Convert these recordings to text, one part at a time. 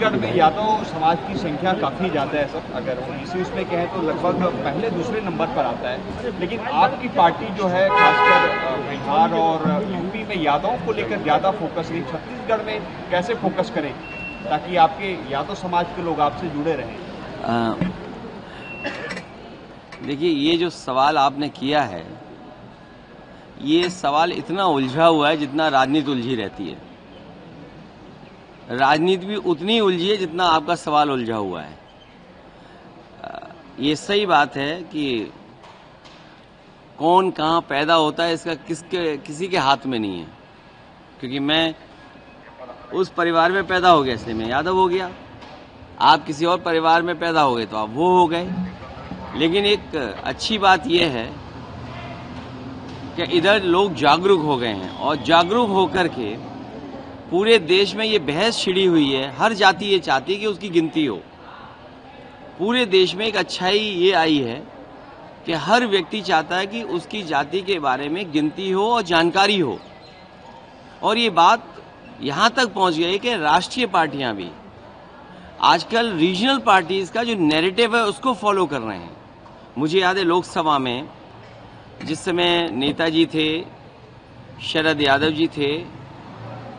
छत्तीसगढ़ में यादव समाज की संख्या काफ़ी ज़्यादा है सर। अगर ओबीसी उसमें कहें तो लगभग पहले दूसरे नंबर पर आता है, लेकिन आपकी पार्टी जो है खासकर बिहार और यूपी में यादवों को लेकर ज़्यादा फोकस नहीं, छत्तीसगढ़ में कैसे फोकस करें ताकि आपके यादव समाज के लोग आपसे जुड़े रहें? देखिए, ये जो सवाल आपने किया है, ये सवाल इतना उलझा हुआ है जितना राजनीति उलझी रहती है। राजनीति भी उतनी उलझी है जितना आपका सवाल उलझा हुआ है। ये सही बात है कि कौन कहाँ पैदा होता है इसका किसी के हाथ में नहीं है, क्योंकि मैं उस परिवार में पैदा हो गया इसलिए मैं यादव हो गया, आप किसी और परिवार में पैदा हो गए तो आप वो हो गए। लेकिन एक अच्छी बात यह है कि इधर लोग जागरूक हो गए हैं और जागरूक होकर के पूरे देश में ये बहस छिड़ी हुई है। हर जाति ये चाहती है कि उसकी गिनती हो। पूरे देश में एक अच्छाई ये आई है कि हर व्यक्ति चाहता है कि उसकी जाति के बारे में गिनती हो और जानकारी हो। और ये बात यहाँ तक पहुँच गई कि राष्ट्रीय पार्टियां भी आजकल रीजनल पार्टीज का जो नैरेटिव है उसको फॉलो कर रहे हैं। मुझे याद है लोकसभा में जिस समय नेताजी थे, शरद यादव जी थे,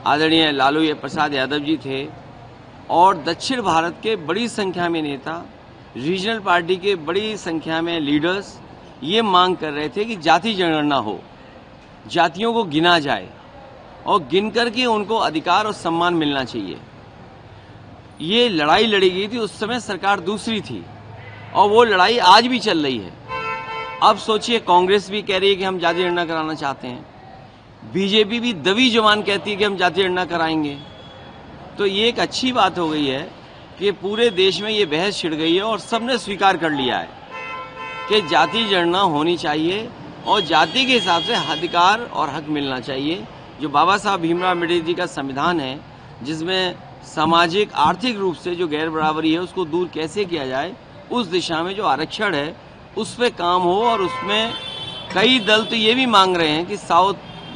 आदरणीय लालू प्रसाद यादव जी थे और दक्षिण भारत के बड़ी संख्या में नेता, रीजनल पार्टी के बड़ी संख्या में लीडर्स ये मांग कर रहे थे कि जाति जनगणना हो, जातियों को गिना जाए और गिन करके उनको अधिकार और सम्मान मिलना चाहिए। ये लड़ाई लड़ी गई थी, उस समय सरकार दूसरी थी और वो लड़ाई आज भी चल रही है। अब सोचिए, कांग्रेस भी कह रही है कि हम जाति जनगणना कराना चाहते हैं, बीजेपी भी दबी जुबान कहती है कि हम जाति जनगणना कराएंगे। तो ये एक अच्छी बात हो गई है कि पूरे देश में ये बहस छिड़ गई है और सबने स्वीकार कर लिया है कि जाति जनगणना होनी चाहिए और जाति के हिसाब से अधिकार और हक मिलना चाहिए। जो बाबा साहब भीमराव अम्बेडकर जी का संविधान है, जिसमें सामाजिक आर्थिक रूप से जो गैर बराबरी है उसको दूर कैसे किया जाए, उस दिशा में जो आरक्षण है उस पे काम हो। और उसमें कई दल तो ये भी मांग रहे हैं कि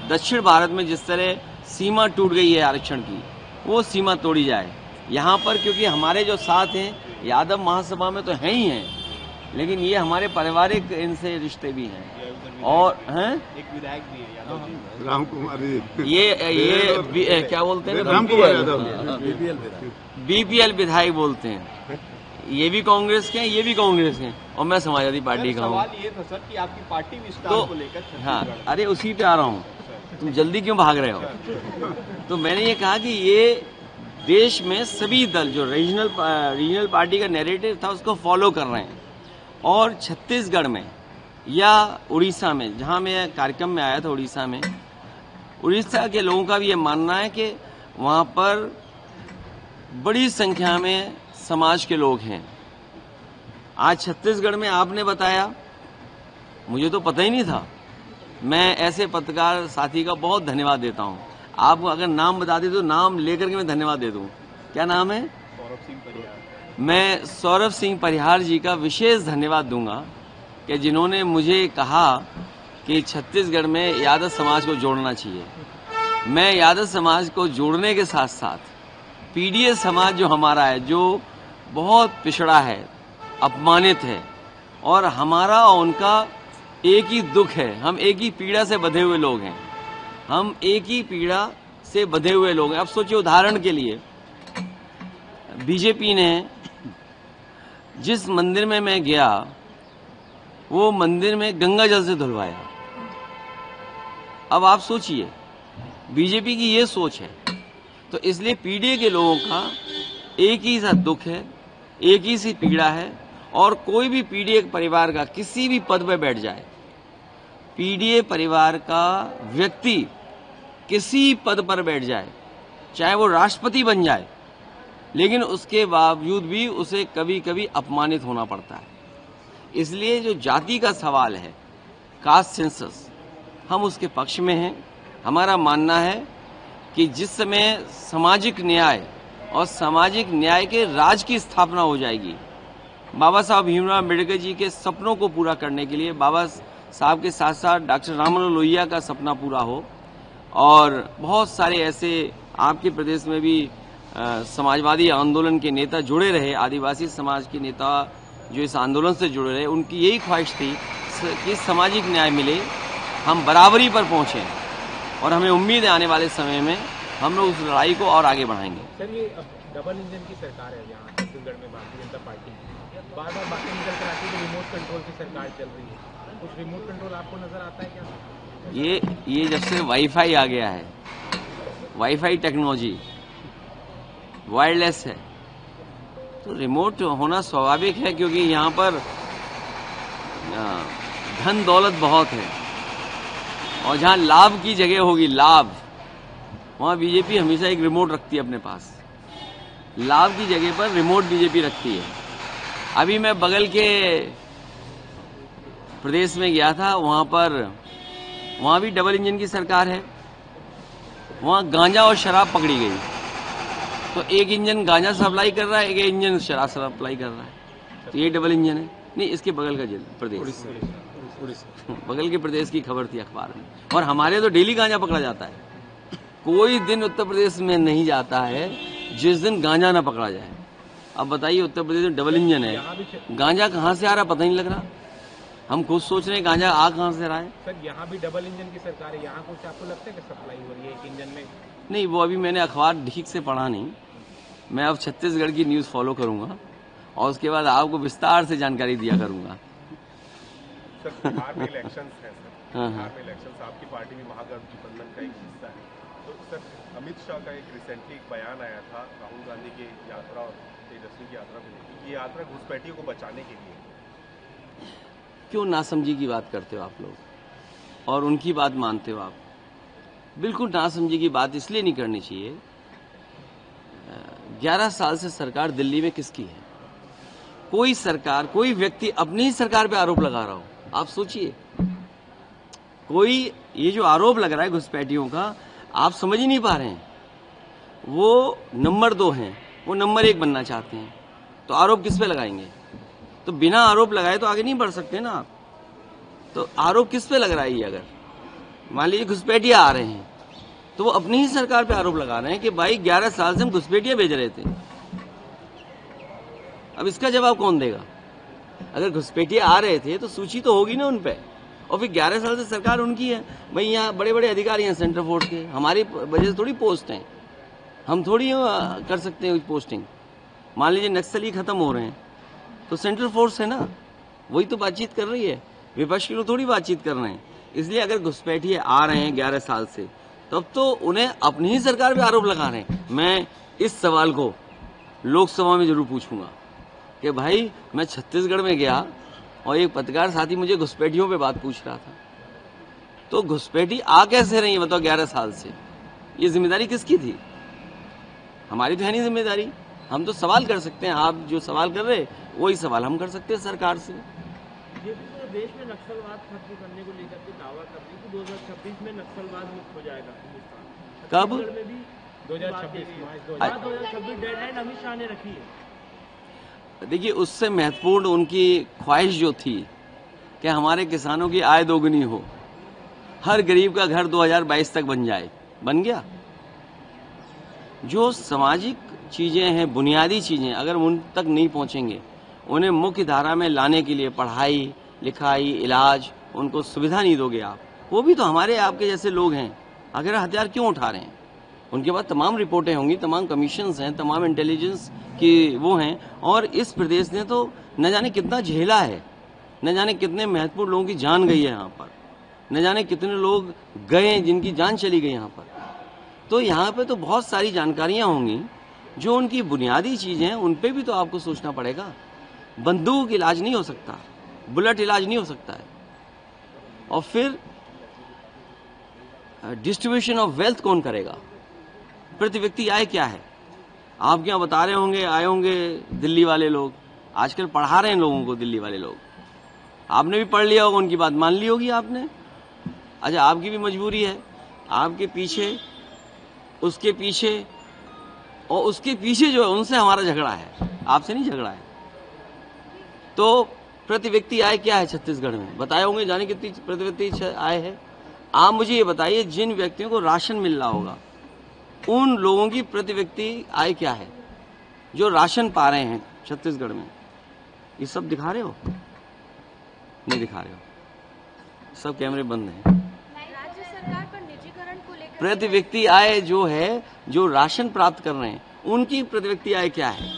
दक्षिण भारत में जिस तरह सीमा टूट गई है आरक्षण की, वो सीमा तोड़ी जाए यहाँ पर, क्योंकि हमारे जो साथ हैं यादव महासभा में तो हैं ही हैं, लेकिन ये हमारे पारिवारिक इनसे रिश्ते भी हैं। और हैं एक विधायक भी है यादव जी, राम कुमार, ये क्या बोलते हैं, राम कुमार यादव, बीपीएल विधायक बोलते हैं। ये भी कांग्रेस के हैं, ये भी कांग्रेस के हैं और मैं समाजवादी पार्टी का हूँ। सवाल ये था सर कि आपकी पार्टी विस्तार को लेकर हाँ, अरे उसी पे आ रहा हूँ, तुम जल्दी क्यों भाग रहे हो? तो मैंने ये कहा कि ये देश में सभी दल जो रीजनल पार्टी का नैरेटिव था उसको फॉलो कर रहे हैं। और छत्तीसगढ़ में या उड़ीसा में, जहाँ मैं कार्यक्रम में आया था उड़ीसा में, उड़ीसा के लोगों का भी ये मानना है कि वहाँ पर बड़ी संख्या में समाज के लोग हैं। आज छत्तीसगढ़ में आपने बताया, मुझे तो पता ही नहीं था। मैं ऐसे पत्रकार साथी का बहुत धन्यवाद देता हूं। आप अगर नाम बता दे तो नाम लेकर के मैं धन्यवाद दे दूं। क्या नाम है? सौरभ सिंह परिहार। मैं सौरभ सिंह परिहार जी का विशेष धन्यवाद दूंगा कि जिन्होंने मुझे कहा कि छत्तीसगढ़ में यादव समाज को जोड़ना चाहिए। मैं यादव समाज को जोड़ने के साथ साथ पीडीएस समाज जो हमारा है, जो बहुत पिछड़ा है, अपमानित है, और हमारा और उनका एक ही दुख है। हम एक ही पीड़ा से बंधे हुए लोग हैं, हम एक ही पीड़ा से बंधे हुए लोग हैं। अब सोचिए, उदाहरण के लिए बीजेपी ने जिस मंदिर में मैं गया, वो मंदिर में गंगा जल से धुलवाया। अब आप सोचिए, बीजेपी की ये सोच है। तो इसलिए पीडीए के लोगों का एक ही सा दुख है, एक ही सी पीड़ा है। और कोई भी पीडीए परिवार का किसी भी पद पर बैठ जाए, पीडीए परिवार का व्यक्ति किसी पद पर बैठ जाए, चाहे वो राष्ट्रपति बन जाए, लेकिन उसके बावजूद भी उसे कभी कभी अपमानित होना पड़ता है। इसलिए जो जाति का सवाल है, कास्ट सेंसस, हम उसके पक्ष में हैं। हमारा मानना है कि जिस समय सामाजिक न्याय और सामाजिक न्याय के राज की स्थापना हो जाएगी, बाबा साहब भीमराव अम्बेडकर जी के सपनों को पूरा करने के लिए बाबा साहब के साथ साथ डॉक्टर राम मनोहर लोहिया का सपना पूरा हो, और बहुत सारे ऐसे आपके प्रदेश में भी समाजवादी आंदोलन के नेता जुड़े रहे, आदिवासी समाज के नेता जो इस आंदोलन से जुड़े रहे, उनकी यही ख्वाहिश थी कि सामाजिक न्याय मिले, हम बराबरी पर पहुंचे, और हमें उम्मीद है आने वाले समय में हम लोग उस लड़ाई को और आगे बढ़ाएंगे। सर, ये डबल इंजन की सरकार है यहाँ छत्तीसगढ़ में, भारतीय जनता पार्टी बार बार बातें निकल कर आती है कि रिमोट कंट्रोल की सरकार चल रही है, कुछ रिमोट कंट्रोल आपको नजर आता है क्या? ये जब से वाईफाई आ गया है, वाईफाई टेक्नोलॉजी वायरलेस है, तो रिमोट होना स्वाभाविक है, क्योंकि यहाँ पर धन दौलत बहुत है, और जहाँ लाभ की जगह होगी लाभ, वहाँ बीजेपी हमेशा एक रिमोट रखती है अपने पास। लाभ की जगह पर रिमोट बीजेपी रखती है। अभी मैं बगल के प्रदेश में गया था, वहाँ भी डबल इंजन की सरकार है। वहाँ गांजा और शराब पकड़ी गई, तो एक इंजन गांजा सप्लाई कर रहा है, एक इंजन शराब सप्लाई कर रहा है, तो ये डबल इंजन है। नहीं, इसके बगल का प्रदेश, बगल के प्रदेश की खबर थी अखबार में, और हमारे तो डेली गांजा पकड़ा जाता है। कोई दिन उत्तर प्रदेश में नहीं जाता है जिस दिन गांजा ना पकड़ा जाए। अब बताइए, उत्तर प्रदेश में डबल इंजन है, गांजा कहाँ से आ रहा पता नहीं लग रहा। हम खुद सोच रहे हैं गांजा आ कहाँ से रहा है। सर, यहाँ भी डबल इंजन की सरकार है, यहाँ कुछ आपको लगता है कि सप्लाई हो रही है एक इंजन में? नहीं, वो अभी मैंने अखबार ठीक से पढ़ा नहीं। मैं अब छत्तीसगढ़ की न्यूज फॉलो करूंगा और उसके बाद आपको विस्तार से जानकारी दिया करूंगा। सर, बिहार में इलेक्शंस हैं सर, बिहार में इलेक्शंस, आपकी पार्टी भी महागठबंधन का एक हिस्सा है, तो सर अमित शाह का एक रिसेंटली एक बयान आया था राहुल गांधी की यात्रा और तेजस्वी की यात्रा को लेकर, ये यात्रा घुसपैठियों को बचाने के लिए। क्यों नासमझी की बात करते हो आप लोग और उनकी बात मानते हो आप? बिल्कुल नासमझी की बात इसलिए नहीं करनी चाहिए। 11 साल से सरकार दिल्ली में किसकी है? कोई सरकार, कोई व्यक्ति अपनी ही सरकार पे आरोप लगा रहा हो, आप सोचिए। कोई ये जो आरोप लग रहा है घुसपैठियों का, आप समझ ही नहीं पा रहे हैं। वो नंबर 2 हैं, वो नंबर 1 बनना चाहते हैं, तो आरोप किस पे लगाएंगे? तो बिना आरोप लगाए तो आगे नहीं बढ़ सकते ना आप। तो आरोप किस पे लग रहा है? ये अगर मान लीजिए घुसपैठिया आ रहे हैं, तो वो अपनी ही सरकार पे आरोप लगा रहे हैं कि भाई 11 साल से हम घुसपैठिया भेज रहे थे। अब इसका जवाब कौन देगा? अगर घुसपैठिया आ रहे थे तो सूची तो होगी ना उन पे, और फिर 11 साल से सरकार उनकी है। भाई यहाँ बड़े बड़े अधिकारी हैं सेंट्रल फोर्स के, हमारी वजह से थोड़ी पोस्ट हैं, हम थोड़ी कर सकते हैं पोस्टिंग। मान लीजिए नक्सली खत्म हो रहे हैं तो सेंट्रल फोर्स है ना, वही तो बातचीत कर रही है, विपक्ष के लोग थोड़ी बातचीत कर रहे हैं। इसलिए अगर घुसपैठिए आ रहे हैं 11 साल से, तब तो उन्हें अपनी ही सरकार पे आरोप लगा रहे हैं। मैं इस सवाल को लोकसभा में जरूर पूछूंगा कि भाई मैं छत्तीसगढ़ में गया और एक पत्रकार साथी मुझे घुसपैठियों पे बात पूछ रहा था, तो घुसपैठी आ कैसे रही है बताओ 11 साल से? ये जिम्मेदारी किसकी थी? हमारी तो है नहीं जिम्मेदारी। हम तो सवाल कर सकते हैं, आप जो सवाल कर रहे वही सवाल हम कर सकते हैं सरकार से। ये तो देश में नक्सलवाद खत्म करने को लेकर के दावा कर रही है कि 2026 में नक्सलवाद मुक्त हो जाएगा हिंदुस्तान। कब? में भी 2026 डेडलाइन अमित शाह ने रखी है। देखिए, उससे महत्वपूर्ण उनकी ख्वाहिश जो थी कि हमारे किसानों की आय दोगुनी हो, हर गरीब का घर 2022 तक बन जाए, बन गया। जो सामाजिक चीजें हैं, बुनियादी चीजें, अगर उन तक नहीं पहुंचेंगे, उन्हें मुख्य धारा में लाने के लिए पढ़ाई लिखाई इलाज, उनको सुविधा नहीं दोगे आप, वो भी तो हमारे आपके जैसे लोग हैं। अगर हथियार क्यों उठा रहे हैं? उनके पास तमाम रिपोर्टें होंगी, तमाम कमीशंस हैं, तमाम इंटेलिजेंस की वो हैं, और इस प्रदेश ने तो न जाने कितना झेला है, न जाने कितने महत्वपूर्ण लोगों की जान गई है यहाँ पर, न जाने कितने लोग गए जिनकी जान चली गई यहाँ पर। तो यहाँ पे तो बहुत सारी जानकारियां होंगी जो उनकी बुनियादी चीजें हैं, उन पे भी तो आपको सोचना पड़ेगा। बंदूक इलाज नहीं हो सकता, बुलेट इलाज नहीं हो सकता है। और फिर डिस्ट्रीब्यूशन ऑफ वेल्थ कौन करेगा? प्रति व्यक्ति आय क्या है? आप क्या बता रहे होंगे, आए होंगे दिल्ली वाले लोग, आजकल पढ़ा रहे हैं लोगों को दिल्ली वाले लोग, आपने भी पढ़ लिया होगा, उनकी बात मान ली होगी आपने। अच्छा, आपकी भी मजबूरी है, आपके पीछे, उसके पीछे और उसके पीछे जो है उनसे हमारा झगड़ा है, आपसे नहीं झगड़ा है। तो प्रति व्यक्ति आय क्या है छत्तीसगढ़ में? बताए होंगे, जाने कितनी प्रति व्यक्ति आय है? आप मुझे ये बताइए, जिन व्यक्तियों को राशन मिल रहा होगा, उन लोगों की प्रति व्यक्ति आय क्या है जो राशन पा रहे हैं छत्तीसगढ़ में। ये सब दिखा रहे हो? नहीं दिखा रहे हो, सब कैमरे बंद हैं। राज्य सरकार पर निजीकरण को लेकर प्रति व्यक्ति आय जो है, जो राशन प्राप्त कर रहे हैं, उनकी प्रति व्यक्ति आय क्या है?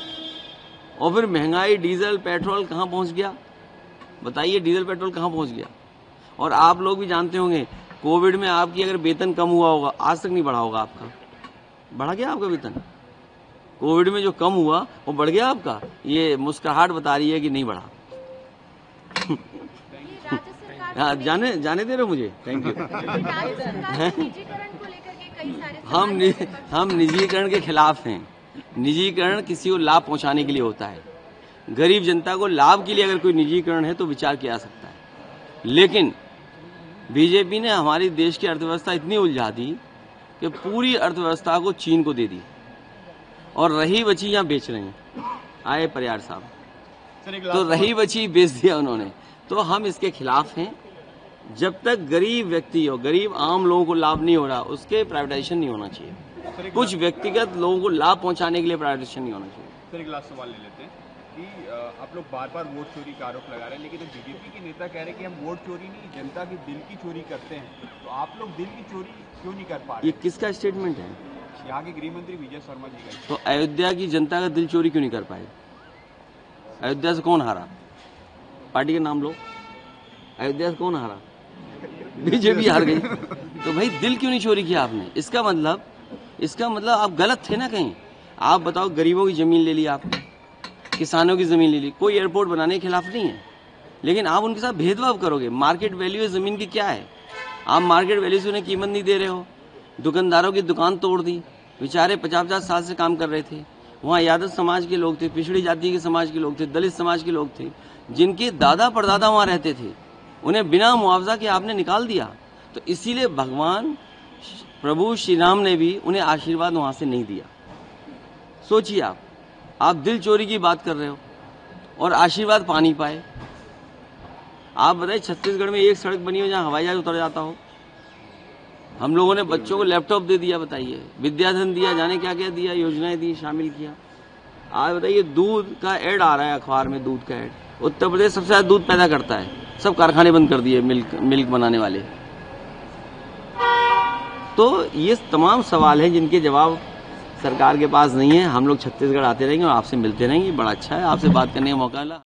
और फिर महंगाई, डीजल पेट्रोल कहाँ पहुंच गया? बताइए, डीजल पेट्रोल कहाँ पहुंच गया? और आप लोग भी जानते होंगे, कोविड में आपकी अगर वेतन कम हुआ होगा, आज तक नहीं बढ़ा होगा आपका। बढ़ा गया आपका वेतन? कोविड में जो कम हुआ वो बढ़ गया आपका? ये मुस्कुराहट बता रही है कि नहीं बढ़ा। राज्य सरकार हाँ, जाने दे रहे हो मुझे। Thank you. राज्य सरकार निजीकरण को लेकर के कई सारे हम निजीकरण के खिलाफ हैं। निजीकरण किसी को लाभ पहुंचाने के लिए होता है। गरीब जनता को लाभ के लिए अगर कोई निजीकरण है तो विचार किया जा सकता है, लेकिन बीजेपी ने हमारी देश की अर्थव्यवस्था इतनी उलझा दी कि पूरी अर्थव्यवस्था को चीन को दे दी और रही बची यहाँ बेच रहे हैं। आए परियार साहब, तो रही बची बेच दिया उन्होंने। तो हम इसके खिलाफ हैं। जब तक गरीब व्यक्ति और गरीब आम लोगों को लाभ नहीं हो रहा, उसके प्राइवेटाइजेशन नहीं होना चाहिए। कुछ व्यक्तिगत लोगों को लाभ पहुंचाने के लिए प्राइवेटाइजेशन नहीं होना चाहिए। सर, एक लास्ट सवाल ले लेते हैं कि आप लोग बार बार वोट चोरी का आरोप लगा रहे हैं, लेकिन बीजेपी के नेता कह रहे हैं कि हम वोट चोरी नहीं, जनता के दिल की चोरी करते हैं। तो आप लोग दिल की चोरी क्यों नहीं कर पा रहे? ये किसका स्टेटमेंट है? यहाँ के गृह मंत्री विजय शर्मा जी का। तो अयोध्या की जनता का दिल चोरी क्यों नहीं कर पाए? अयोध्या से कौन हारा? पार्टी का नाम लो। अयोध्या से कौन हारा? बीजेपी हार गई। तो भाई दिल क्यों नहीं चोरी किया आपने? इसका मतलब आप गलत थे ना कहीं। आप बताओ, गरीबों की जमीन ले ली आपने, किसानों की जमीन ले ली। कोई एयरपोर्ट बनाने के खिलाफ नहीं है, लेकिन आप उनके साथ भेदभाव करोगे। मार्केट वैल्यू जमीन की क्या है? आप मार्केट वैल्यू से उन्हें कीमत नहीं दे रहे हो। दुकानदारों की दुकान तोड़ दी, बेचारे 50-50 साल से काम कर रहे थे। वहाँ यादव समाज के लोग थे, पिछड़ी जाति के समाज के लोग थे, दलित समाज के लोग थे, जिनके दादा परदादा वहाँ रहते थे। उन्हें बिना मुआवजा के आपने निकाल दिया। तो इसीलिए भगवान प्रभु श्री राम ने भी उन्हें आशीर्वाद वहां से नहीं दिया। सोचिए, आप दिल चोरी की बात कर रहे हो और आशीर्वाद पा नहीं पाए। आप बताइए, छत्तीसगढ़ में एक सड़क बनी हो जहां हवाई जहाज उतर जाता हो। हम लोगों ने बच्चों को लैपटॉप दे दिया, बताइए, विद्याधन दिया, जाने क्या क्या दिया, योजनाएं दी, शामिल किया। आज बताइए, दूध का ऐड आ रहा है अखबार में, दूध का ऐड। उत्तर प्रदेश सबसे ज्यादा दूध पैदा करता है, सब कारखाने बंद कर दिए मिल्क बनाने वाले। तो ये तमाम सवाल हैं जिनके जवाब सरकार के पास नहीं है। हम लोग छत्तीसगढ़ आते रहेंगे और आपसे मिलते रहेंगे। बड़ा अच्छा है, आपसे बात करने का मौका मिला।